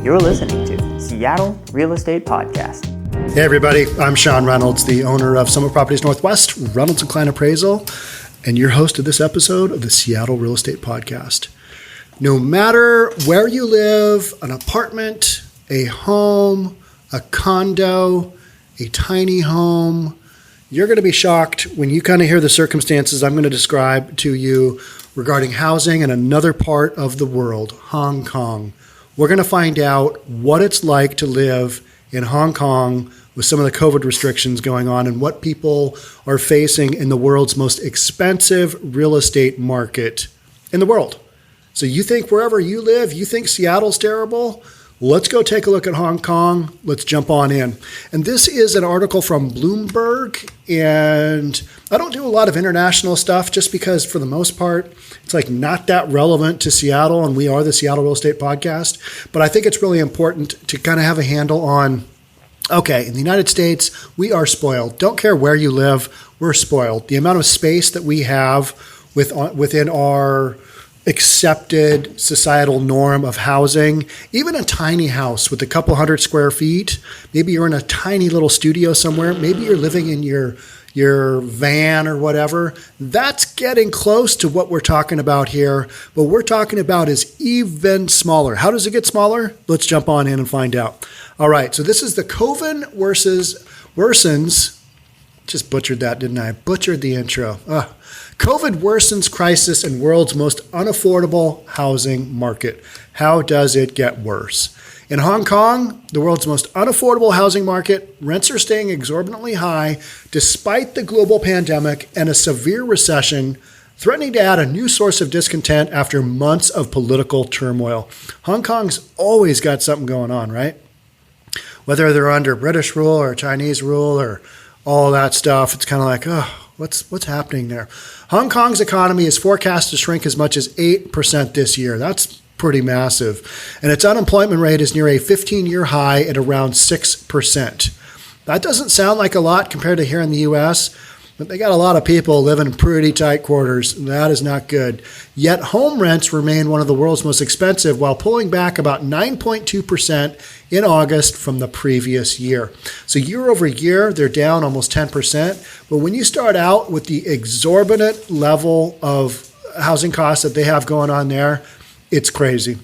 You're listening to Seattle Real Estate Podcast. Hey everybody, I'm Sean Reynolds, the owner of Summit Properties Northwest, Reynolds and Kline Appraisal, and your host of this episode of the Seattle Real Estate Podcast. No matter where you live, an apartment, a home, a condo, a tiny home, you're going to be shocked when you kind of hear the circumstances I'm going to describe to you regarding housing in another part of the world, Hong Kong. We're going to find out what it's like to live in Hong Kong with some of the COVID restrictions going on and what people are facing in the world's most expensive real estate market in the world. So you think wherever you live, you think Seattle's terrible? Let's go take a look at Hong Kong. Let's jump on in. And this is an article from Bloomberg. And I don't do a lot of international stuff just because for the most part, it's like not that relevant to Seattle. And we are the Seattle Real Estate Podcast. But I think it's really important to kind of have a handle on, okay, in the United States, we are spoiled. Don't care where you live, we're spoiled. The amount of space that we have within our accepted societal norm of housing, even a tiny house with a couple hundred square feet, maybe you're in a tiny little studio somewhere, maybe you're living in your van or whatever, that's getting close to what we're talking about here. What we're talking about is even smaller. How does it get smaller? Let's jump on in and find out. All right, so this is the COVID worsens, just butchered that, didn't I? Butchered the intro. COVID worsens crisis in world's most unaffordable housing market. How does it get worse? In Hong Kong, the world's most unaffordable housing market, rents are staying exorbitantly high despite the global pandemic and a severe recession, threatening to add a new source of discontent after months of political turmoil. Hong Kong's always got something going on, right? Whether they're under British rule or Chinese rule or all that stuff, it's kind of like, what's happening there? Hong Kong's economy is forecast to shrink as much as 8% this year. That's pretty massive. And its unemployment rate is near a 15-year high at around 6%. That doesn't sound like a lot compared to here in the U.S., but they got a lot of people living in pretty tight quarters. That is not good. Yet home rents remain one of the world's most expensive while pulling back about 9.2% in August from the previous year. So year over year, they're down almost 10%. But when you start out with the exorbitant level of housing costs that they have going on there, it's crazy.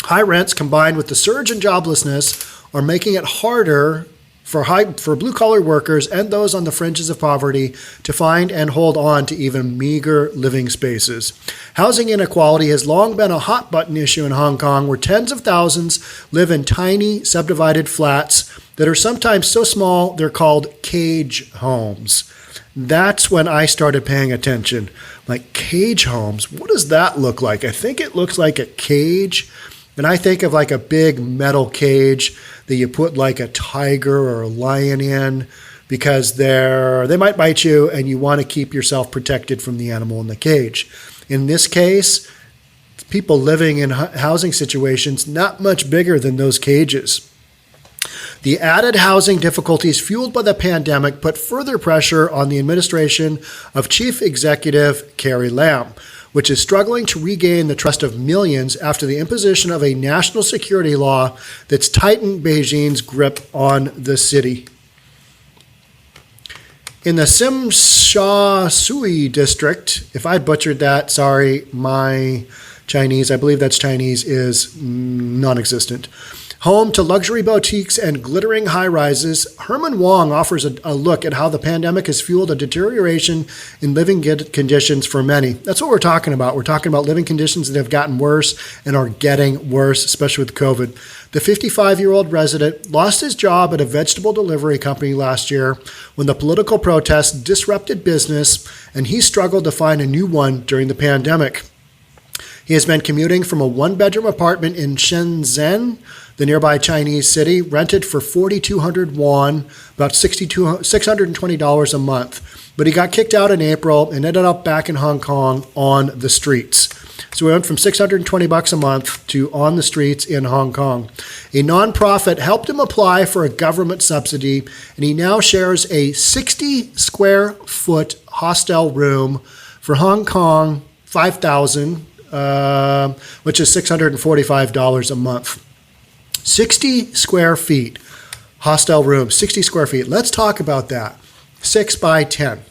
High rents combined with the surge in joblessness are making it harder for blue-collar workers and those on the fringes of poverty to find and hold on to even meager living spaces. Housing inequality has long been a hot-button issue in Hong Kong, where tens of thousands live in tiny, subdivided flats that are sometimes so small they're called cage homes. That's when I started paying attention. Like, cage homes, what does that look like? I think it looks like a cage. And I think of like a big metal cage that you put like a tiger or a lion in because they might bite you and you want to keep yourself protected from the animal in the cage. In this case, people living in housing situations not much bigger than those cages. The added housing difficulties fueled by the pandemic put further pressure on the administration of Chief Executive Carrie Lam, which is struggling to regain the trust of millions after the imposition of a national security law that's tightened Beijing's grip on the city. In the Tsim Sha Tsui district, if I butchered that, sorry, my Chinese, I believe that's Chinese, is non-existent. Home to luxury boutiques and glittering high-rises, Herman Wong offers a look at how the pandemic has fueled a deterioration in living conditions for many. That's what we're talking about. We're talking about living conditions that have gotten worse and are getting worse, especially with COVID. The 55-year-old resident lost his job at a vegetable delivery company last year when the political protests disrupted business, and he struggled to find a new one during the pandemic. He has been commuting from a one-bedroom apartment in Shenzhen, the nearby Chinese city, rented for 4,200 won, about $620 a month. But he got kicked out in April and ended up back in Hong Kong on the streets. So we went from $620 a month to on the streets in Hong Kong. A nonprofit helped him apply for a government subsidy, and he now shares a 60 square foot hostel room for Hong Kong, $5,000, which is $645 a month. 60 square feet. Hostel room, 60 square feet. Let's talk about that. 6 by 10.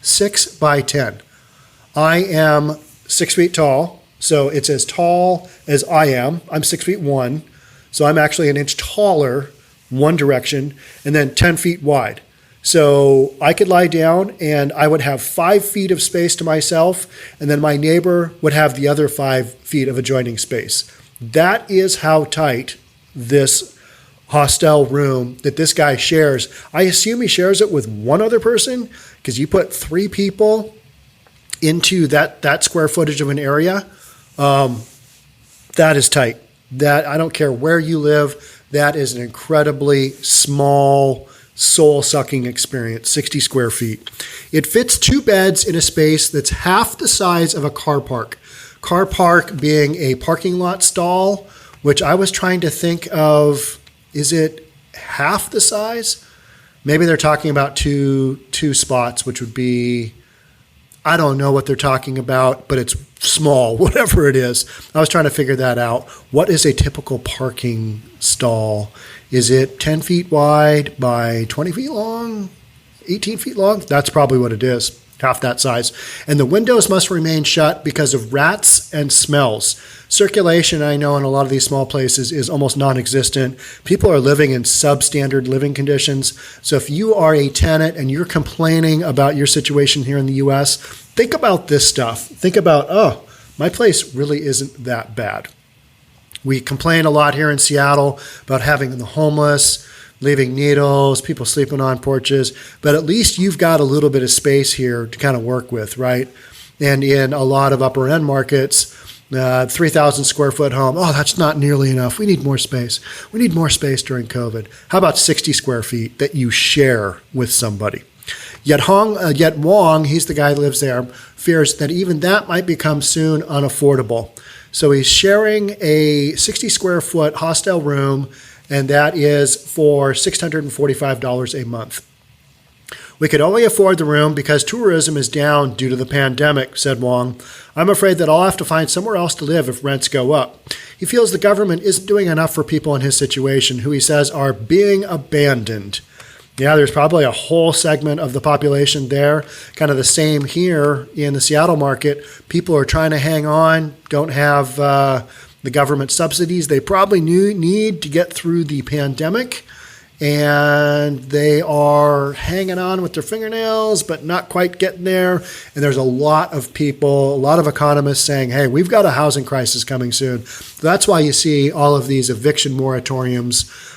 6 by 10. I am 6 feet tall, so it's as tall as I am. I'm 6'1", so I'm actually an inch taller one direction, and then 10 feet wide. So I could lie down and I would have 5 feet of space to myself, and then my neighbor would have the other 5 feet of adjoining space. That is how tight this hostel room that this guy shares. I assume he shares it with one other person, because you put 3 people into that square footage of an area. That is tight. That, I don't care where you live, that is an incredibly small, soul-sucking experience, 60 square feet. It fits 2 beds in a space that's half the size of a car park. Car park being a parking lot stall, which I was trying to think of, is it half the size? Maybe they're talking about two spots, which would be, I don't know what they're talking about, but it's small, whatever it is. I was trying to figure that out. What is a typical parking stall? Is it 10 feet wide by 20 feet long, 18 feet long? That's probably what it is, half that size. And the windows must remain shut because of rats and smells. Circulation, I know in a lot of these small places, is almost non-existent. People are living in substandard living conditions. So if you are a tenant and you're complaining about your situation here in the U.S., think about this stuff. Think about, oh, my place really isn't that bad. We complain a lot here in Seattle about having the homeless, leaving needles, people sleeping on porches, but at least you've got a little bit of space here to kind of work with, right? And in a lot of upper end markets, 3,000 square foot home, oh, that's not nearly enough. We need more space. We need more space during COVID. How about 60 square feet that you share with somebody? Yet Wong, he's the guy who lives there, fears that even that might become soon unaffortable. So he's sharing a 60 square foot hostel room, and that is for $645 a month. We could only afford the room because tourism is down due to the pandemic, said Wong. I'm afraid that I'll have to find somewhere else to live if rents go up. He feels the government isn't doing enough for people in his situation who he says are being abandoned. Yeah, there's probably a whole segment of the population there, kind of the same here in the Seattle market. People are trying to hang on, don't have the government subsidies they probably need to get through the pandemic, and they are hanging on with their fingernails, but not quite getting there. And there's a lot of people, a lot of economists saying, hey, we've got a housing crisis coming soon. That's why you see all of these eviction moratoriums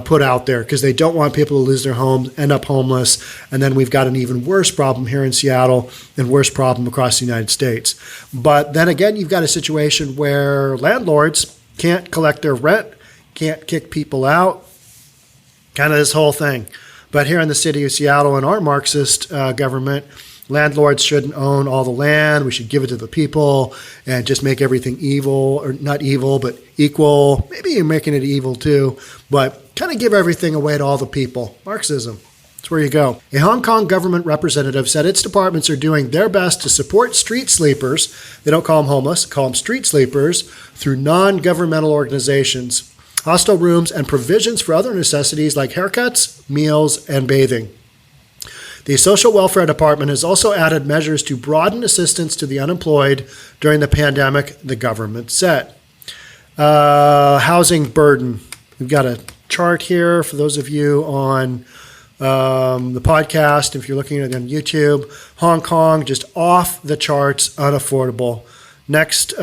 put out there, because they don't want people to lose their homes, end up homeless. And then we've got an even worse problem here in Seattle and worse problem across the United States. But then again, you've got a situation where landlords can't collect their rent, can't kick people out, kind of this whole thing. But here in the city of Seattle, in our Marxist government, landlords shouldn't own all the land. We should give it to the people and just make everything evil, or not evil, but equal. Maybe you're making it evil too, but kind of give everything away to all the people. Marxism. That's where you go. A Hong Kong government representative said its departments are doing their best to support street sleepers. They don't call them homeless, call them street sleepers, through non-governmental organizations, hostel rooms, and provisions for other necessities like haircuts, meals, and bathing. The Social Welfare Department has also added measures to broaden assistance to the unemployed during the pandemic, the government said. Housing burden. We've got a chart here for those of you on the podcast. If you're looking at it on YouTube, Hong Kong, just off the charts, unaffordable. Next,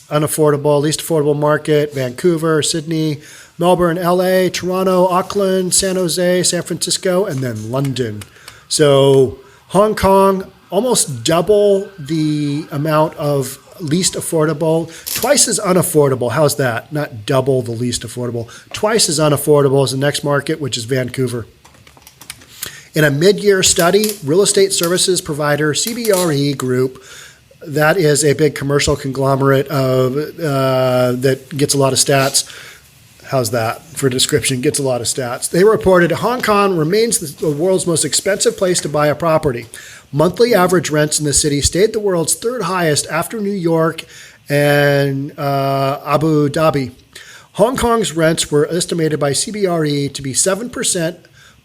unaffordable, least affordable market, Vancouver, Sydney, Melbourne, LA, Toronto, Auckland, San Jose, San Francisco, and then London. So Hong Kong, almost double the amount of least affordable, twice as unaffordable. How's that? Not double the least affordable. Twice as unaffordable as the next market, which is Vancouver. In a mid-year study, real estate services provider CBRE Group, that is a big commercial conglomerate that gets a lot of stats. How's that for description? Gets a lot of stats. They reported Hong Kong remains the world's most expensive place to buy a property. Monthly average rents in the city stayed the world's third highest after New York and Abu Dhabi. Hong Kong's rents were estimated by CBRE to be 7%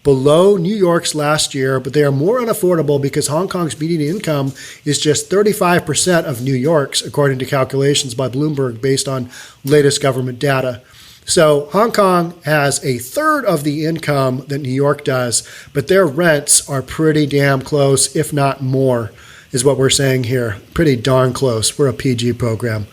below New York's last year, but they are more unaffordable because Hong Kong's median income is just 35% of New York's, according to calculations by Bloomberg based on latest government data. So Hong Kong has a third of the income that New York does, but their rents are pretty damn close, if not more, is what we're saying here. Pretty darn close. We're a PG program.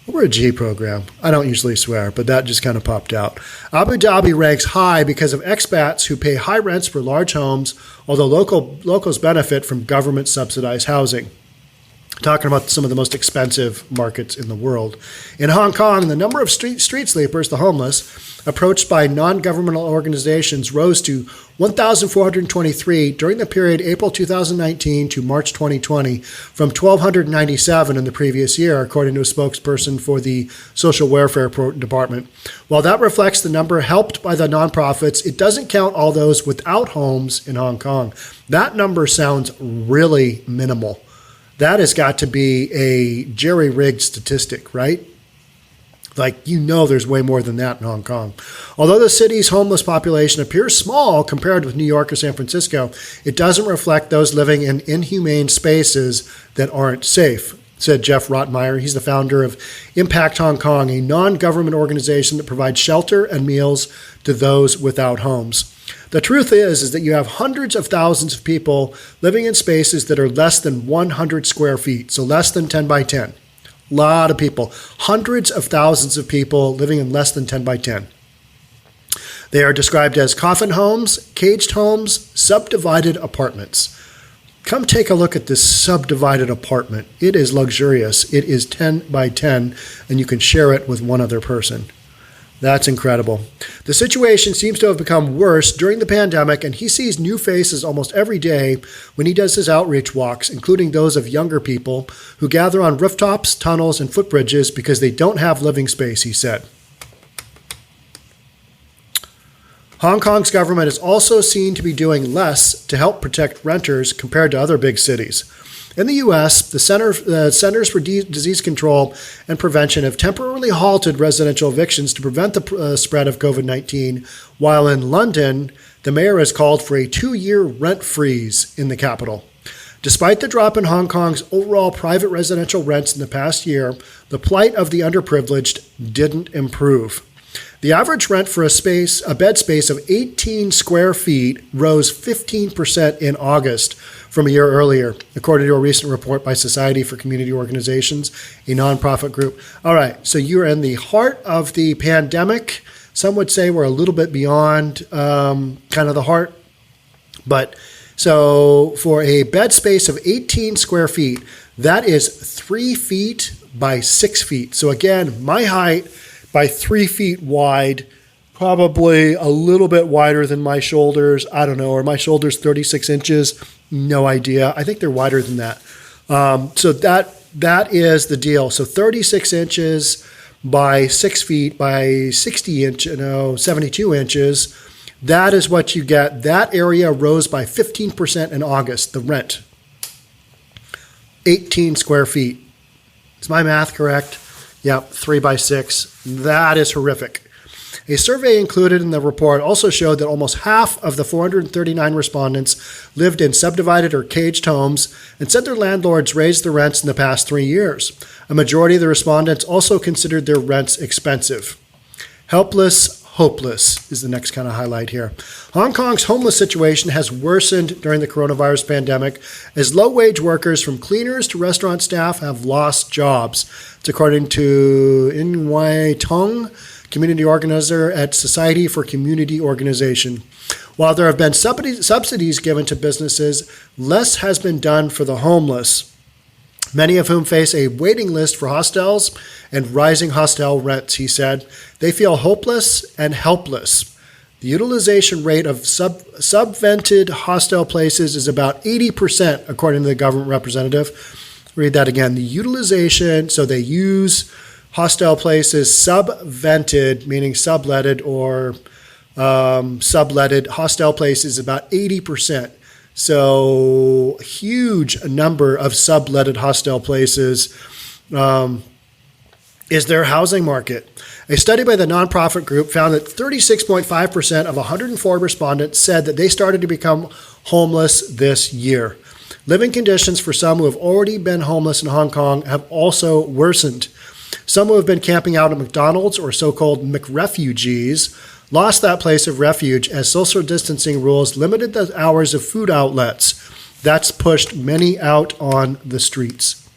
We're a G program. I don't usually swear, but that just kind of popped out. Abu Dhabi ranks high because of expats who pay high rents for large homes, although locals benefit from government-subsidized housing. Talking about some of the most expensive markets in the world. In Hong Kong, the number of street sleepers, the homeless, approached by non-governmental organizations rose to 1,423 during the period April 2019 to March 2020, from 1,297 in the previous year, according to a spokesperson for the Social Welfare Department. While that reflects the number helped by the nonprofits, it doesn't count all those without homes in Hong Kong. That number sounds really minimal. That has got to be a jerry-rigged statistic, right? Like, there's way more than that in Hong Kong. Although the city's homeless population appears small compared with New York or San Francisco, it doesn't reflect those living in inhumane spaces that aren't safe, said Jeff Rotmeyer. He's the founder of Impact Hong Kong, a non-government organization that provides shelter and meals to those without homes. The truth is that you have hundreds of thousands of people living in spaces that are less than 100 square feet, so less than 10 by 10. A lot of people, hundreds of thousands of people living in less than 10 by 10. They are described as coffin homes, caged homes, subdivided apartments. Come take a look at this subdivided apartment. It is luxurious. It is 10 by 10, and you can share it with one other person. That's incredible. The situation seems to have become worse during the pandemic, and he sees new faces almost every day when he does his outreach walks, including those of younger people who gather on rooftops, tunnels, and footbridges because they don't have living space, he said. Hong Kong's government is also seen to be doing less to help protect renters compared to other big cities. In the U.S., the Centers for Disease Control and Prevention have temporarily halted residential evictions to prevent the spread of COVID-19, while in London, the mayor has called for a 2-year rent freeze in the capital. Despite the drop in Hong Kong's overall private residential rents in the past year, the plight of the underprivileged didn't improve. The average rent for a bed space of 18 square feet rose 15% in August from a year earlier, according to a recent report by Society for Community Organizations, a nonprofit group. All right, so you're in the heart of the pandemic. Some would say we're a little bit beyond kind of the heart. But so for a bed space of 18 square feet, that is 3 feet by 6 feet. So again, my height by 3 feet wide, probably a little bit wider than my shoulders. I don't know. Are my shoulders 36 inches? No idea. I think they're wider than that. So that is the deal. So 36 inches by 6 feet by 72 inches. That is what you get. That area rose by 15% in August, the rent. 18 square feet. Is my math correct? Yep, 3 by 6. That is horrific. A survey included in the report also showed that almost half of the 439 respondents lived in subdivided or caged homes and said their landlords raised the rents in the past 3 years. A majority of the respondents also considered their rents expensive. Helpless, hopeless is the next kind of highlight here. Hong Kong's homeless situation has worsened during the coronavirus pandemic as low-wage workers from cleaners to restaurant staff have lost jobs. It's according to In Tong, community organizer at Society for Community Organization. While there have been subsidies given to businesses, less has been done for the homeless, many of whom face a waiting list for hostels and rising hostel rents, he said. They feel hopeless and helpless. The utilization rate of subvented hostel places is about 80%, according to the government representative. Read that again. The utilization, so they use hostel places, subvented, meaning subletted or subletted hostel places, about 80%. So huge number of subletted hostel places is their housing market. A study by the nonprofit group found that 36.5% of 104 respondents said that they started to become homeless this year. Living conditions for some who have already been homeless in Hong Kong have also worsened. Some who have been camping out at McDonald's, or so-called McRefugees, lost that place of refuge as social distancing rules limited the hours of food outlets. That's pushed many out on the streets.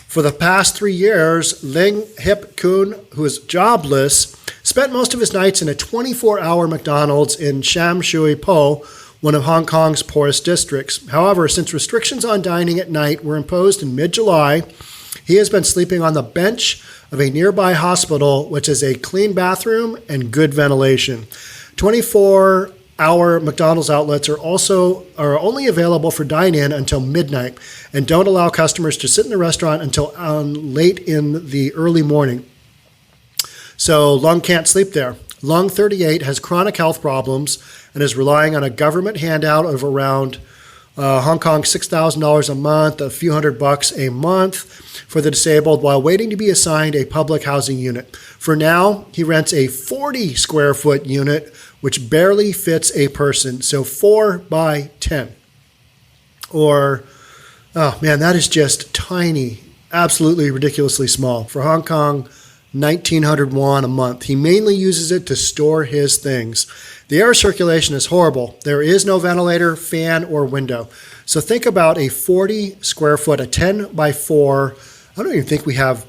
For the past 3 years, Ling Hip Kun, who is jobless, spent most of his nights in a 24-hour McDonald's in Sham Shui Po, one of Hong Kong's poorest districts. However, since restrictions on dining at night were imposed in mid-July, he has been sleeping on the bench of a nearby hospital, which has a clean bathroom and good ventilation. 24-hour McDonald's outlets are only available for dine-in until midnight and don't allow customers to sit in the restaurant until late in the early morning. So Lung can't sleep there. Lung, 38, has chronic health problems and is relying on a government handout of around Hong Kong $6,000 a month, a few $100 a month for the disabled, while waiting to be assigned a public housing unit. For now, he rents a 40 square foot unit, which barely fits a person. So 4 by 10. Or, oh man, that is just tiny, absolutely ridiculously small. For Hong Kong, 1,900 won a month. He mainly uses it to store his things. The air circulation is horrible. There is no ventilator, fan, or window. So think about a 40 square foot, a 10 by 4. I don't even think we have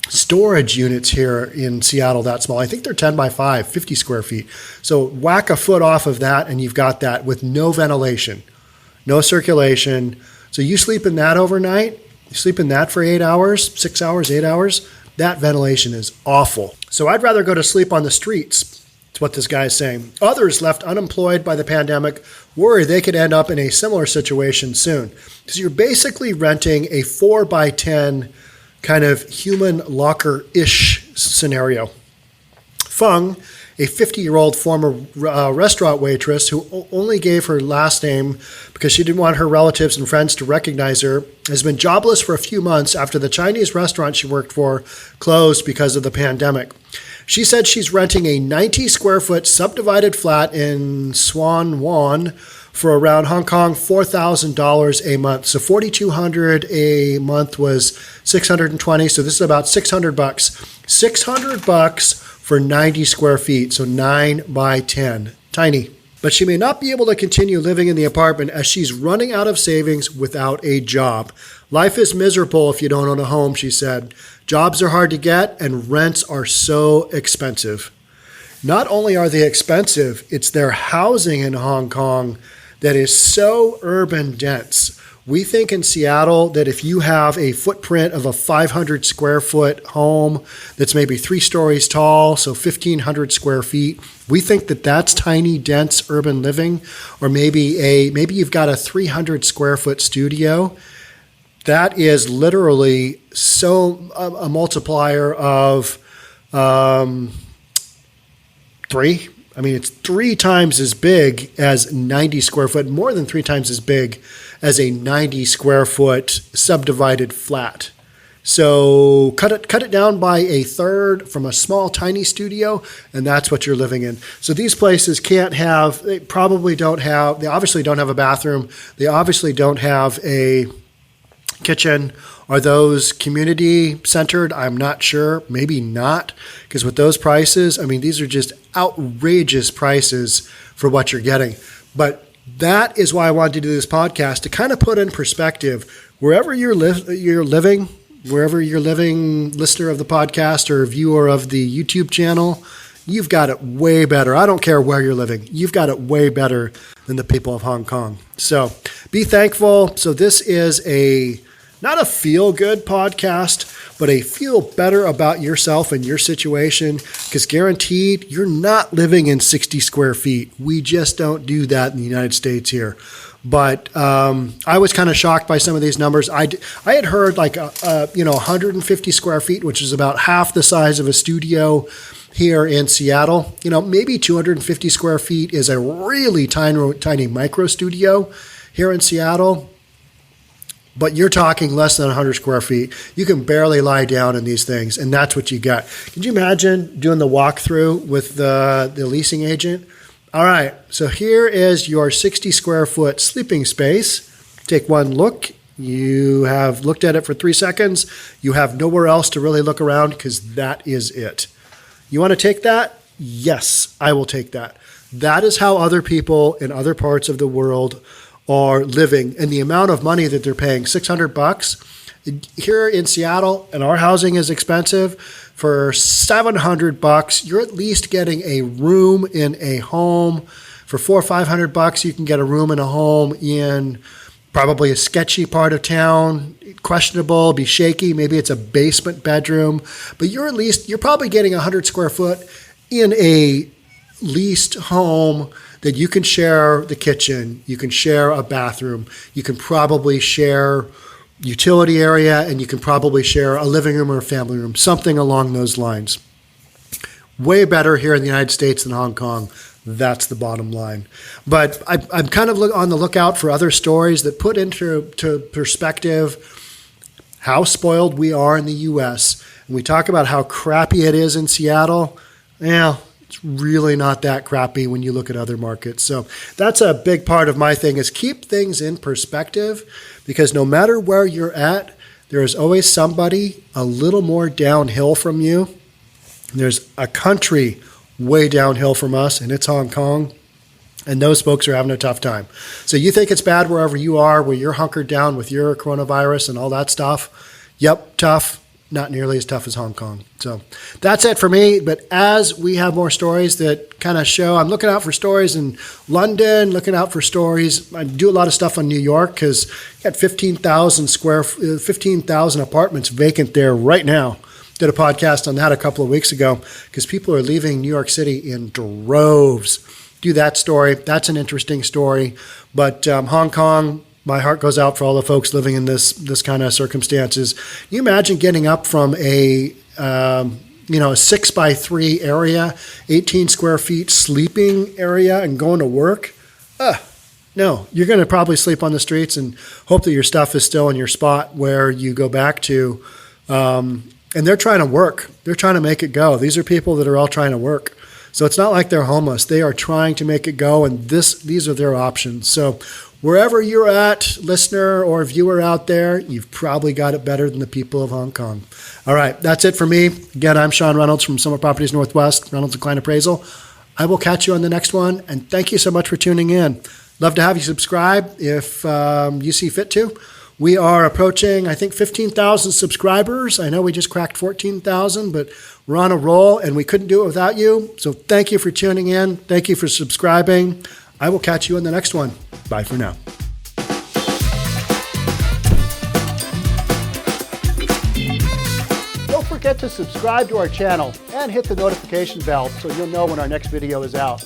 storage units here in Seattle that small. I think they're 10 by 5, 50 square feet. So whack a foot off of that and you've got that with no ventilation, no circulation. So you sleep in that overnight, you sleep in that for 8 hours, 6 hours, 8 hours. That ventilation is awful. So I'd rather go to sleep on the streets. That's what this guy is saying. Others left unemployed by the pandemic worry they could end up in a similar situation soon. Because you're basically renting a 4 by 10 kind of human locker-ish scenario. Feng, a 50-year-old former restaurant waitress who only gave her last name because she didn't want her relatives and friends to recognize her, has been jobless for a few months after the Chinese restaurant she worked for closed because of the pandemic. She said she's renting a 90 square foot subdivided flat in Swan Wan for around Hong Kong $4,000 a month. So $4,200 a month was $620. So this is about $600. $600 for 90 square feet, so 9 by 10. Tiny. But she may not be able to continue living in the apartment as she's running out of savings without a job. Life is miserable if you don't own a home, she said. Jobs are hard to get and rents are so expensive. Not only are they expensive, it's their housing in Hong Kong that is so urban dense. We think in Seattle that if you have a footprint of a 500 square foot home that's maybe 3 stories tall, so 1,500 square feet, we think that that's tiny, dense urban living. Or maybe you've got a 300 square foot studio. That is literally so a multiplier of 3. I mean, it's 3 times as big as 90 square foot, more than 3 times as big as a 90 square foot subdivided flat. So cut it down by a third from a small, tiny studio, and that's what you're living in. So these places they obviously don't have a bathroom. They obviously don't have a kitchen. Are those community centered? I'm not sure. Maybe not, because with those prices, I mean, these are just outrageous prices for what you're getting. But that is why I wanted to do this podcast, to kind of put in perspective wherever you're living, listener of the podcast or viewer of the YouTube channel, you've got it way better. I don't care where you're living. You've got it way better than the people of Hong Kong. So be thankful. So this is not a feel-good podcast, but a feel better about yourself and your situation, because guaranteed you're not living in 60 square feet. We just don't do that in the United States here. But I was kind of shocked by some of these numbers. I had heard like 150 square feet, which is about half the size of a studio here in Seattle. Maybe 250 square feet is a really tiny micro studio here in Seattle. but you're talking less than 100 square feet. You can barely lie down in these things, and that's what you got. Can you imagine doing the walkthrough with the leasing agent? All right, so here is your 60 square foot sleeping space. Take one look. You have looked at it for 3 seconds. You have nowhere else to really look around because that is it. You want to take that? Yes, I will take that. That is how other people in other parts of the world are living, and the amount of money that they're paying, $600 here in Seattle, and our housing is expensive. For $700, you're at least getting a room in a home. For $400 or $500, you can get a room in a home in probably a sketchy part of town, questionable, be shaky. Maybe it's a basement bedroom, but you're probably getting 100 square foot in a leased home that you can share the kitchen, you can share a bathroom, you can probably share utility area, and you can probably share a living room or a family room, something along those lines. Way better here in the United States than Hong Kong. That's the bottom line. But I'm kind of on the lookout for other stories that put into perspective how spoiled we are in the U.S. And we talk about how crappy it is in Seattle. Yeah, it's really not that crappy when you look at other markets. So that's a big part of my thing, is keep things in perspective, because no matter where you're at, there is always somebody a little more downhill from you. There's a country way downhill from us, and it's Hong Kong. And those folks are having a tough time. So you think it's bad wherever you are, where you're hunkered down with your coronavirus and all that stuff. Yep, tough. Not nearly as tough as Hong Kong. So that's it for me. But as we have more stories that kind of show, I'm looking out for stories in London, looking out for stories. I do a lot of stuff on New York because you got 15,000 apartments vacant there right now. Did a podcast on that a couple of weeks ago because people are leaving New York City in droves. Do that story. That's an interesting story. But Hong Kong, my heart goes out for all the folks living in this kind of circumstances. Can you imagine getting up from a 6x3 area, 18 square feet sleeping area, and going to work? No, you're going to probably sleep on the streets and hope that your stuff is still in your spot where you go back to. And they're trying to work. They're trying to make it go. These are people that are all trying to work. So it's not like they're homeless. They are trying to make it go, and these are their options. So wherever you're at, listener or viewer out there, you've probably got it better than the people of Hong Kong. All right, that's it for me. Again, I'm Sean Reynolds from Summit Properties Northwest, Reynolds & Kline Appraisal. I will catch you on the next one, and thank you so much for tuning in. Love to have you subscribe if you see fit to. We are approaching, I think, 15,000 subscribers. I know we just cracked 14,000, but we're on a roll, and we couldn't do it without you. So thank you for tuning in. Thank you for subscribing. I will catch you in the next one. Bye for now. Don't forget to subscribe to our channel and hit the notification bell so you'll know when our next video is out.